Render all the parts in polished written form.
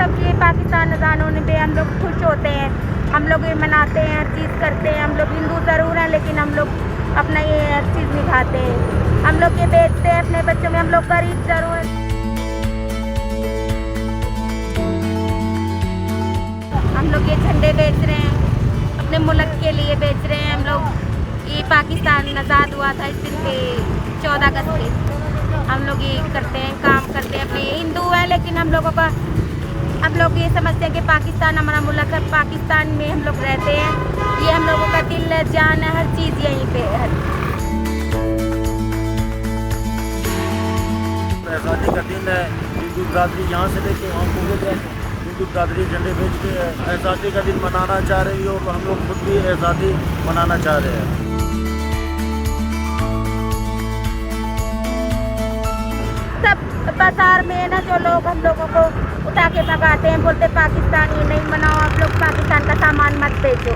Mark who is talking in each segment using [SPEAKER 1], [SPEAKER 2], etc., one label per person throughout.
[SPEAKER 1] मतलब ये पाकिस्तान आज़ाद होने पे हम लोग खुश होते हैं, हम लोग ये मनाते हैं, हर चीज़ करते हैं। हम लोग हिंदू ज़रूर हैं लेकिन हम लोग अपना ये हर चीज़ निभाते हैं। हम लोग ये बेचते हैं अपने बच्चों में, हम लोग गरीब ज़रूर हैं। हम लोग ये झंडे बेच रहे हैं, अपने मुल्क के लिए बेच रहे हैं। हम लोग ये पाकिस्तान आज़ाद हुआ था इस दिन पे 14 अगस्त पे। हम लोग ये करते हैं, काम करते हैं, अपने हिंदू हैं लेकिन हम लोगों का हम लोग ये समझते हैं कि पाकिस्तान हमारा मुल्क है, पाकिस्तान में हम लोग रहते हैं। ये हम लोगों का दिल है, जान है, हर चीज़ यहीं पे है।
[SPEAKER 2] आज़ादी का दिन है, हिंदू बरादरी यहाँ से लेके वहाँ पूरे गए, हिंदू बरादरी झंडे बेच के आज़ादी का दिन मनाना चाह रही है और हम लोग खुद भी आज़ादी मनाना चाह रहे हैं।
[SPEAKER 1] सब बाजार में ना जो लोग हम लोगों को उठा के भगाते हैं, बोलते पाकिस्तान ये नहीं मनाओ, आप लोग पाकिस्तान का सामान मत बेचो।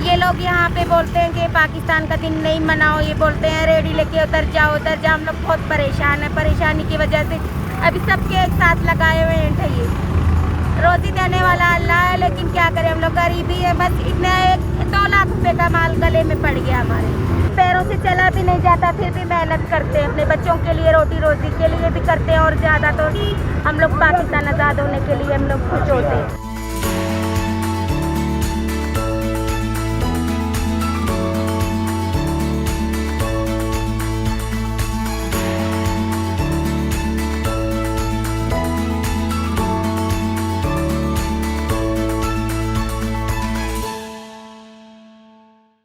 [SPEAKER 1] ये लोग यहाँ पे बोलते हैं कि पाकिस्तान का दिन नहीं मनाओ, ये बोलते हैं रेडी लेके उधर जाओ उधर जाओ। हम लोग बहुत परेशान हैं, परेशानी की वजह से अभी सबके एक साथ लगाए हुए हैं ठहिए। रोज़ी देने वाला अल्लाह है लेकिन क्या करें, हम लोग गरीबी है। बस इतना 1-2 लाख रुपए का माल गले में पड़ गया हमारे, पैरों से चला भी नहीं जाता, फिर भी मेहनत करते हैं अपने बच्चों के लिए, रोटी रोजी के लिए भी करते हैं। और ज़्यादा तो हम लोग पाकिस्तान आज़ाद होने के लिए हम लोग खुश होते हैं।